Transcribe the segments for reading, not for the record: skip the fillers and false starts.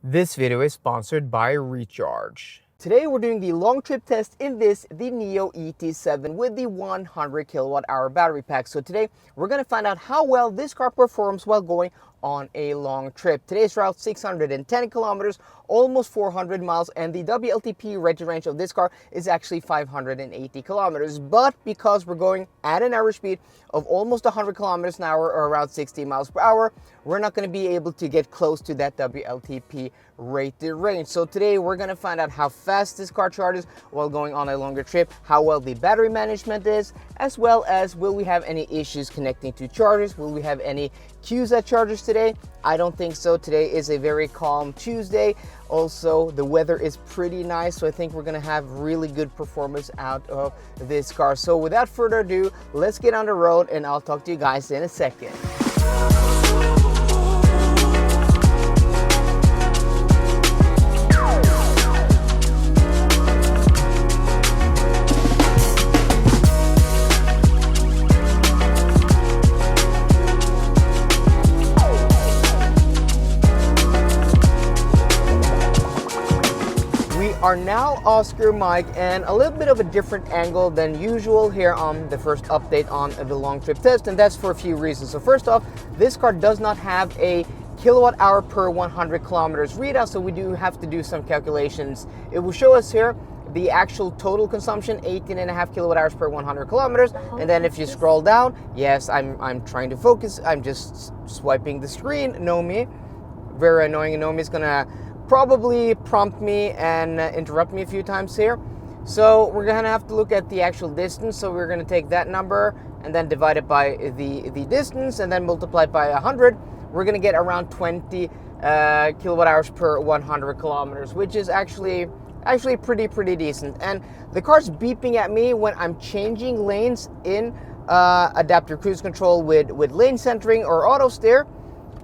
This video is sponsored by Recharge. Today we're doing the long trip test in the Neo ET7 with the 100 kilowatt hour battery pack. So today we're going to find out how well this car performs while going on a long trip. Today's route 610 kilometers, almost 400 miles, and the WLTP rated range of this car is actually 580 kilometers. But because we're going at an average speed of almost 100 kilometers an hour or around 60 miles per hour, we're not going to be able to get close to that WLTP rated range. So today we're going to find out how fast this car charges while going on a longer trip, how well the battery management is, as well as will we have any issues connecting to chargers, will we have any queues at chargers today? I don't think so. Today is a very calm Tuesday. Also, the weather is pretty nice, so I think we're gonna have really good performance out of this car. So without further ado, let's get on the road and I'll talk to you guys in a second. Are now Oscar Mike, and a little bit of a different angle than usual here on the first update on the long trip test, and that's for a few reasons. So first off, this car does not have a kilowatt hour per 100 kilometers readout, so we do have to do some calculations. It will show us here the actual total consumption, 18.5 kilowatt hours per 100 kilometers, and then if you scroll down, yes, I'm trying to focus, I'm just swiping the screen. Nomi, very annoying. Nomi's gonna probably prompt me and interrupt me a few times here. So we're gonna have to look at the actual distance. So we're gonna take that number and then divide it by the distance and then multiply it by 100. We're gonna get around 20 kilowatt hours per 100 kilometers, which is actually pretty decent. And the car's beeping at me when I'm changing lanes in adaptive cruise control with lane centering or auto steer,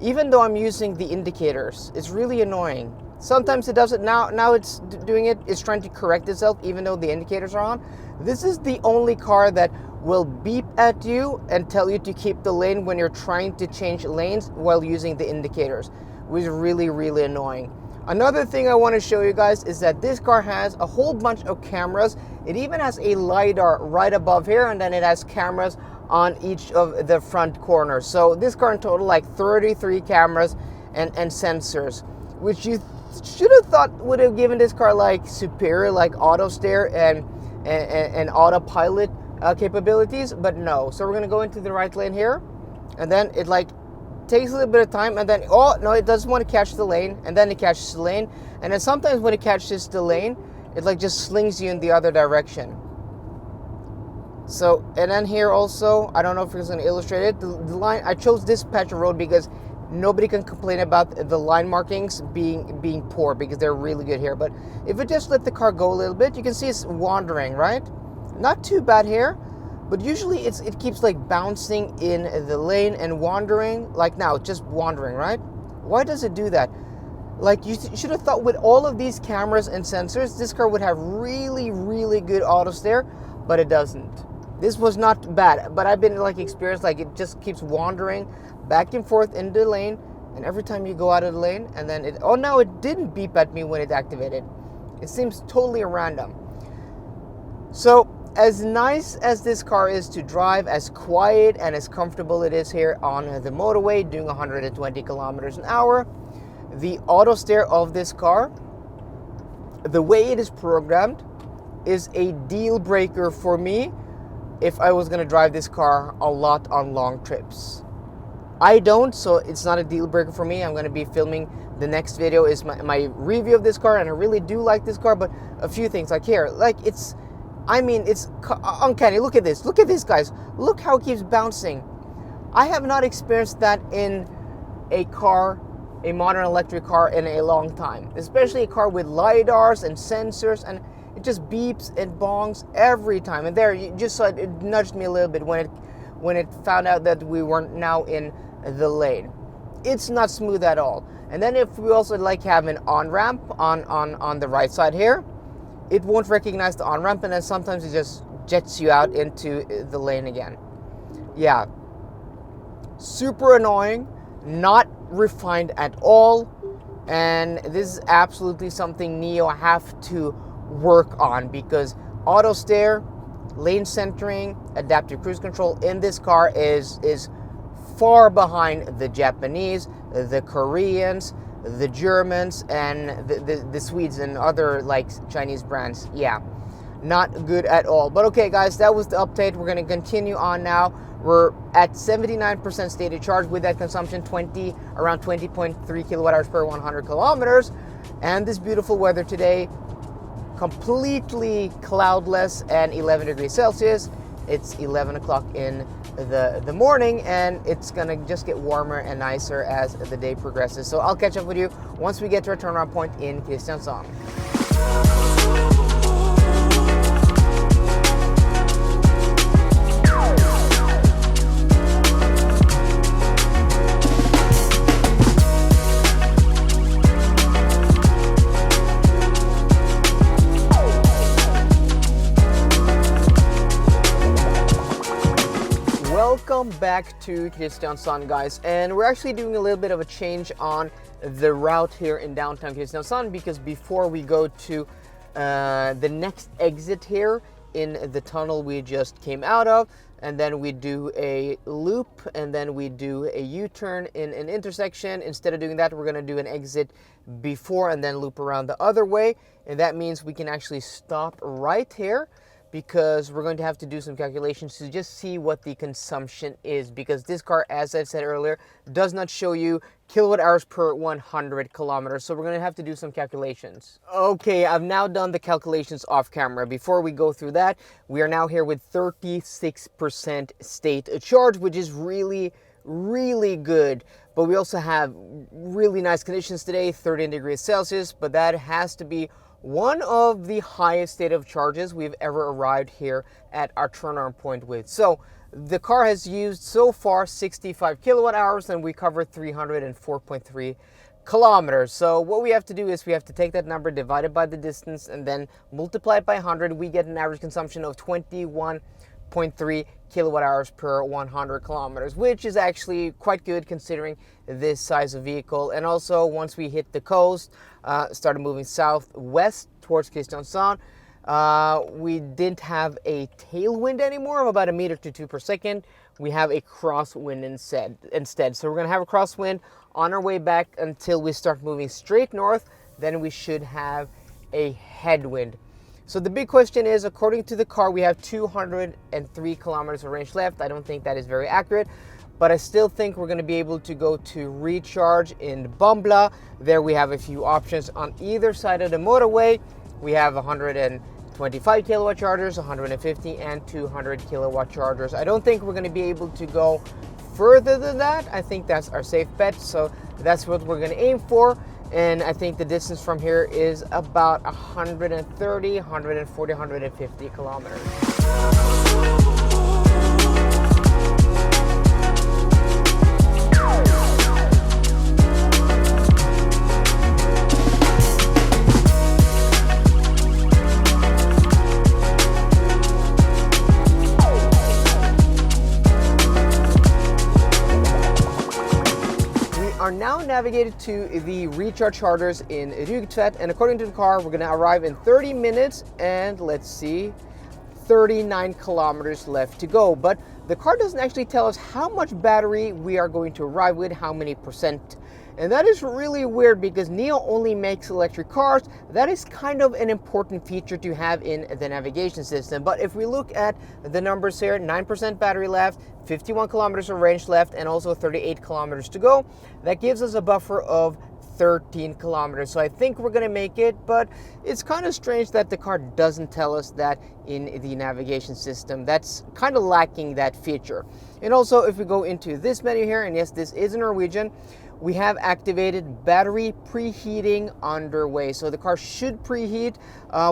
even though I'm using the indicators. It's really annoying. Sometimes it does it. Now it's doing it. It's trying to correct itself even though the indicators are on. This is the only car that will beep at you and tell you to keep the lane when you're trying to change lanes while using the indicators, which is really annoying. Another thing I want to show you guys is that this car has a whole bunch of cameras. It even has a LiDAR right above here, and then it has cameras on each of the front corners. So this car in total like 33 cameras and sensors, which you should have thought would have given this car like superior like auto steer and autopilot capabilities, but no. So we're gonna go into the right lane here, and then it like takes a little bit of time, and then oh no, it doesn't want to catch the lane, and then it catches the lane, and then sometimes when it catches the lane, it like just slings you in the other direction. So, and then here also, I don't know if it's going to illustrate it, the line, I chose this patch of road because nobody can complain about the line markings being poor because they're really good here. But if we just let the car go a little bit, you can see it's wandering, right? Not too bad here, but usually it keeps like bouncing in the lane and wandering, like now, just wandering, right? Why does it do that? Like, you should have thought with all of these cameras and sensors, this car would have really good auto steer, but it doesn't. This was not bad, but I've been like experienced, like it just keeps wandering back and forth into the lane, and every time you go out of the lane, and then it, oh no, it didn't beep at me when it activated. It seems totally random. So as nice as this car is to drive, as quiet and as comfortable it is here on the motorway doing 120 kilometers an hour, the auto steer of this car, the way it is programmed, is a deal breaker for me if I was going to drive this car a lot on long trips. I don't, so it's not a deal breaker for me. I'm going to be filming, the next video is my review of this car, and I really do like this car, but a few things like here, like it's uncanny. Look at this, guys. Look how it keeps bouncing. I have not experienced that in a car, a modern electric car, in a long time, especially a car with LiDARs and sensors, and it just beeps and bongs every time. And there, you just saw it nudged me a little bit when it found out that we weren't now in the lane. It's not smooth at all. And then if we also like have an on-ramp on the right side here, it won't recognize the on-ramp, and then sometimes it just jets you out into the lane again. Yeah, super annoying, not refined at all. And this is absolutely something NIO have to work on, because auto steer, lane centering, adaptive cruise control in this car is far behind the Japanese, the Koreans, the Germans, and the Swedes and other like Chinese brands. Yeah, not good at all. But okay guys, that was the update. We're going to continue on now. We're at 79% stated charge with that consumption, around 20.3 kilowatt hours per 100 kilometers. And this beautiful weather today, completely cloudless and 11 degrees Celsius. It's 11 o'clock in the morning, and it's gonna just get warmer and nicer as the day progresses. So I'll catch up with you once we get to our turnaround point in Kristiansand. Welcome back to Kristiansand, guys, and we're actually doing a little bit of a change on the route here in downtown Kristiansand, because before we go to the next exit here in the tunnel we just came out of, and then we do a loop, and then we do a U-turn in an intersection. Instead of doing that, we're going to do an exit before and then loop around the other way, and that means we can actually stop right here, because we're going to have to do some calculations to just see what the consumption is, because this car, as I said earlier, does not show you kilowatt hours per 100 kilometers. So we're going to have to do some calculations. Okay, I've now done the calculations off camera. Before we go through that, we are now here with 36% state charge, which is really good. But we also have really nice conditions today, 13 degrees Celsius, but that has to be one of the highest state of charges we've ever arrived here at our turnaround point with. So the car has used so far 65 kilowatt hours, and we covered 304.3 kilometers. So what we have to do is we have to take that number, divide it by the distance, and then multiply it by 100. We get an average consumption of 21.3 kilowatt hours per 100 kilometers, which is actually quite good considering this size of vehicle. And also, once we hit the coast, started moving southwest towards Kristiansand, we didn't have a tailwind anymore of about 1 meter to 2 per second. We have a crosswind instead. So we're going to have a crosswind on our way back until we start moving straight north. Then we should have a headwind. So the big question is, according to the car, we have 203 kilometers of range left. I don't think that is very accurate, but I still think we're going to be able to go to recharge in Bambla. There we have a few options on either side of the motorway. We have 125 kilowatt chargers, 150 and 200 kilowatt chargers. I don't think we're going to be able to go further than that. I think that's our safe bet, so that's what we're going to aim for. And I think the distance from here is about 130, 140, 150 kilometers. Are now navigated to the recharge chargers in Rugtvedt, and according to the car, we're going to arrive in 30 minutes, and let's see, 39 kilometers left to go. But the car doesn't actually tell us how much battery we are going to arrive with, how many percent. And that is really weird, because NIO only makes electric cars. That is kind of an important feature to have in the navigation system. But if we look at the numbers here, 9% battery left, 51 kilometers of range left, and also 38 kilometers to go, that gives us a buffer of 13 kilometers. So I think we're going to make it, but it's kind of strange that the car doesn't tell us that in the navigation system. That's kind of lacking that feature. And also, if we go into this menu here, and yes, this is in Norwegian, we have activated battery preheating underway. So the car should preheat.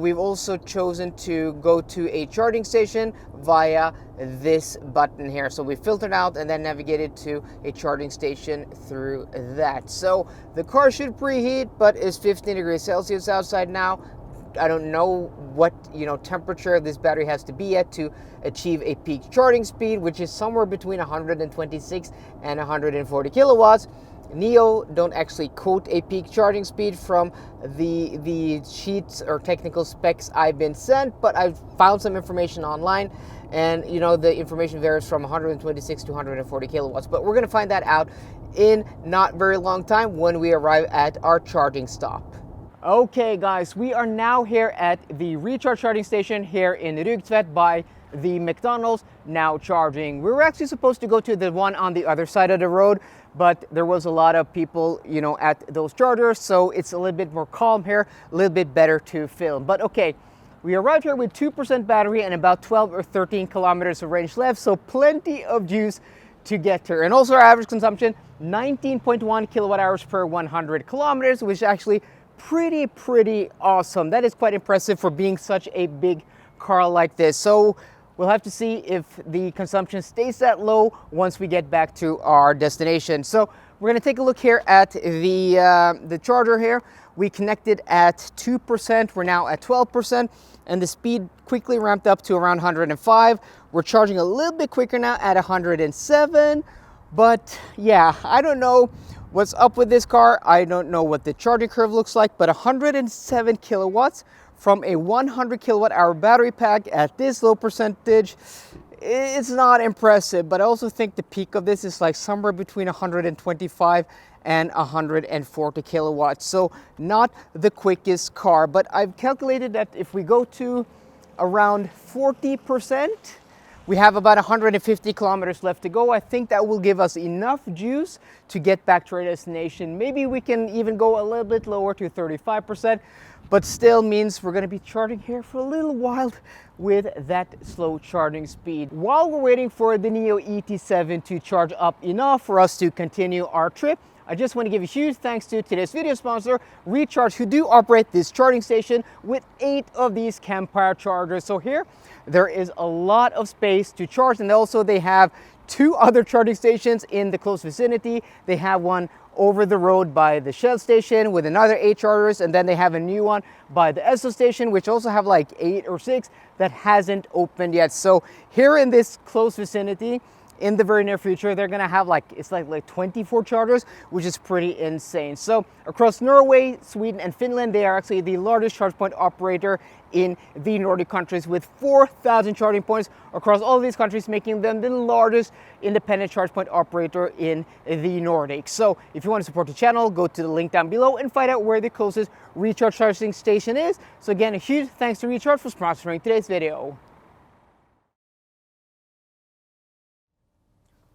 We've also chosen to go to a charging station via this button here. So we filtered out and then navigated to a charging station through that. So the car should preheat, but it's 15 degrees Celsius outside now. I don't know what temperature this battery has to be at to achieve a peak charging speed, which is somewhere between 126 and 140 kilowatts. Neo don't actually quote a peak charging speed from the sheets or technical specs I've been sent, but I've found some information online, and you know, the information varies from 126 to 140 kilowatts. But we're gonna find that out in not very long time when we arrive at our charging stop. Okay guys, we are now here at the recharge charging station here in Rugtvedt by the McDonald's, now charging. We were actually supposed to go to the one on the other side of the road, but there was a lot of people, you know, at those chargers, so it's a little bit more calm here, a little bit better to film. But okay, we arrived here with 2% battery and about 12 or 13 kilometers of range left, so plenty of juice to get here. And also our average consumption, 19.1 kilowatt hours per 100 kilometers, which is actually pretty awesome. That is quite impressive for being such a big car like this. So we'll have to see if the consumption stays that low once we get back to our destination. So we're going to take a look here at the charger here. We connected at 2%. We're now at 12%, and the speed quickly ramped up to around 105. We're charging a little bit quicker now at 107. But yeah, I don't know what's up with this car. I don't know what the charging curve looks like, but 107 kilowatts from a 100 kilowatt hour battery pack at this low percentage, it's not impressive. But I also think the peak of this is like somewhere between 125 and 140 kilowatts. So not the quickest car, but I've calculated that if we go to around 40%, we have about 150 kilometers left to go. I think that will give us enough juice to get back to our destination. Maybe we can even go a little bit lower to 35%, but still means we're going to be charging here for a little while with that slow charging speed. While we're waiting for the Neo ET7 to charge up enough for us to continue our trip, I just want to give a huge thanks to today's video sponsor, Recharge, who do operate this charging station with 8 of these Campfire chargers. So here, there is a lot of space to charge, and also they have 2 other charging stations in the close vicinity. They have one over the road by the Shell station with another 8 chargers, and then they have a new one by the Esso station, which also have like 8 or 6 that hasn't opened yet. So here in this close vicinity, in the very near future, they're gonna have like 24 chargers, which is pretty insane. So across Norway, Sweden, and Finland, they are actually the largest charge point operator in the Nordic countries with 4,000 charging points across all of these countries, making them the largest independent charge point operator in the Nordics. So if you want to support the channel, go to the link down below and find out where the closest recharge charging station is. So again, a huge thanks to Recharge for sponsoring today's video.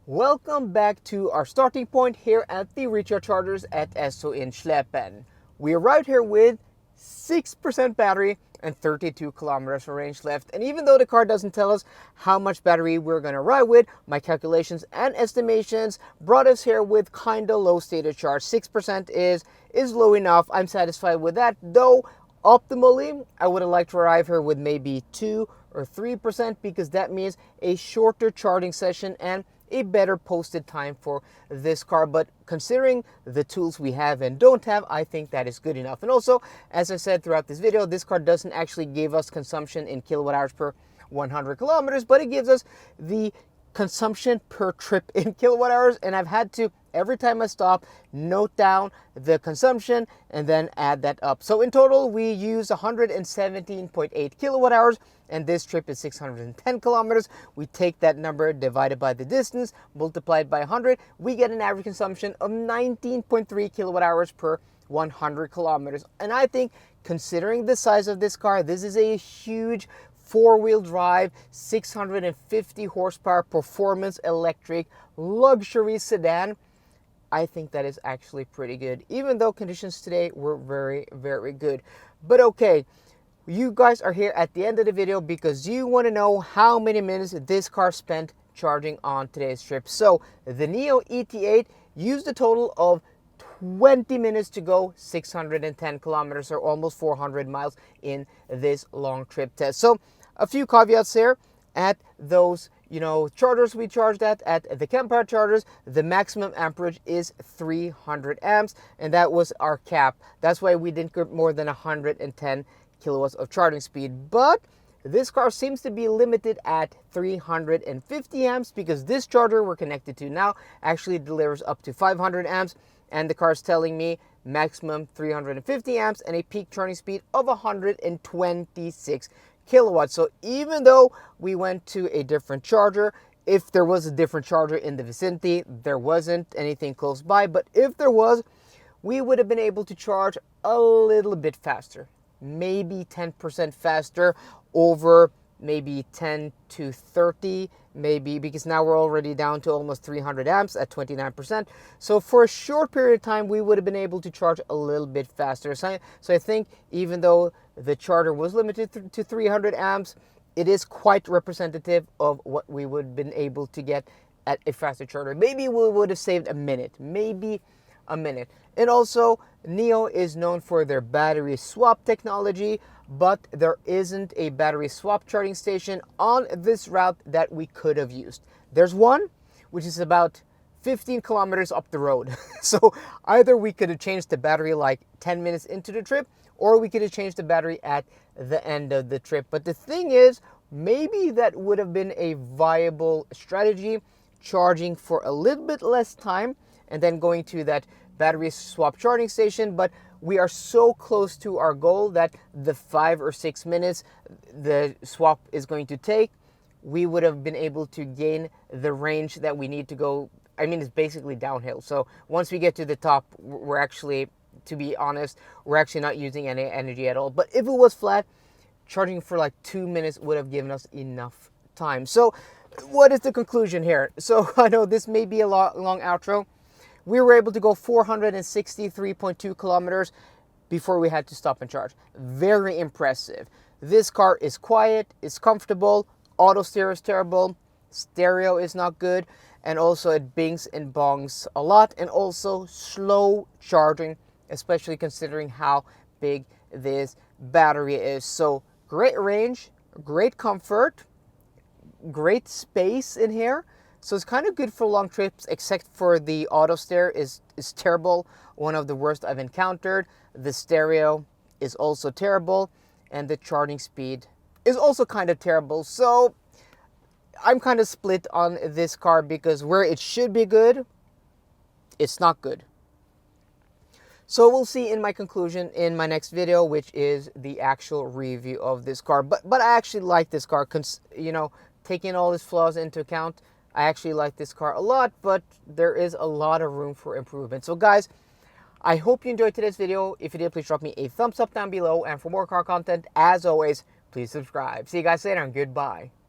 Welcome back to our starting point here at the recharge chargers at Esso in Slepen. We arrived here with 6% battery and 32 kilometers of range left. And even though the car doesn't tell us how much battery we're going to ride with, my calculations and estimations brought us here with kind of low state of charge. 6% is low enough. I'm satisfied with that, though optimally I would have liked to arrive here with maybe 2 or 3%, because that means a shorter charging session and a better posted time for this car. But considering the tools we have and don't have, I think that is good enough. And also, as I said throughout this video, this car doesn't actually give us consumption in kilowatt hours per 100 kilometers, but it gives us the consumption per trip in kilowatt hours. And I've had to, every time I stop, note down the consumption and then add that up. So in total, we use 117.8 kilowatt hours, and this trip is 610 kilometers. We take that number divided by the distance, multiplied by 100, we get an average consumption of 19.3 kilowatt hours per 100 kilometers. And I think, considering the size of this car, this is a huge 4-wheel drive, 650 horsepower performance electric luxury sedan. I think that is actually pretty good, even though conditions today were very good. But okay, you guys are here at the end of the video because you want to know how many minutes this car spent charging on today's trip. So the Neo ET8 used a total of 20 minutes to go 610 kilometers, or almost 400 miles in this long trip test. So a few caveats here. At those, chargers we charged at the Campfire chargers, the maximum amperage is 300 amps, and that was our cap. That's why we didn't get more than 110 kilowatts of charging speed. But this car seems to be limited at 350 amps because this charger we're connected to now actually delivers up to 500 amps. and the car is telling me maximum 350 amps and a peak charging speed of 126 kilowatts. So even though we went to a different charger, if there was a different charger in the vicinity, there wasn't anything close by, but if there was, we would have been able to charge a little bit faster, maybe 10% faster over maybe 10 to 30, maybe, because now we're already down to almost 300 amps at 29%. So for a short period of time, we would have been able to charge a little bit faster. So I think even though the charger was limited to 300 amps, it is quite representative of what we would have been able to get at a faster charger. Maybe we would have saved a minute, maybe a minute. And also, NIO is known for their battery swap technology, but there isn't a battery swap charging station on this route that we could have used. There's one, which is about 15 kilometers up the road. So either we could have changed the battery like 10 minutes into the trip, or we could have changed the battery at the end of the trip. But the thing is, maybe that would have been a viable strategy, charging for a little bit less time and then going to that battery swap charging station. But we are so close to our goal that the 5 or 6 minutes the swap is going to take, we would have been able to gain the range that we need to go. I mean, it's basically downhill. So once we get to the top, we're actually, to be honest, we're actually not using any energy at all. But if it was flat, charging for like 2 minutes would have given us enough time. So what is the conclusion here? So I know this may be a long outro. We were able to go 463.2 kilometers before we had to stop and charge. Very impressive. This car is quiet, it's comfortable, auto steer is terrible, stereo is not good, and also it bings and bongs a lot, and also slow charging, especially considering how big this battery is. So great range, great comfort, great space in here. So it's kind of good for long trips, except for the auto steer is terrible. One of the worst I've encountered. The stereo is also terrible, and the charging speed is also kind of terrible. So I'm kind of split on this car, because where it should be good, it's not good. So we'll see in my conclusion in my next video, which is the actual review of this car. But I actually like this car, you know, taking all its flaws into account. I actually like this car a lot, but there is a lot of room for improvement. So guys, I hope you enjoyed today's video. If you did, please drop me a thumbs up down below. And for more car content, as always, please subscribe. See you guys later, and goodbye.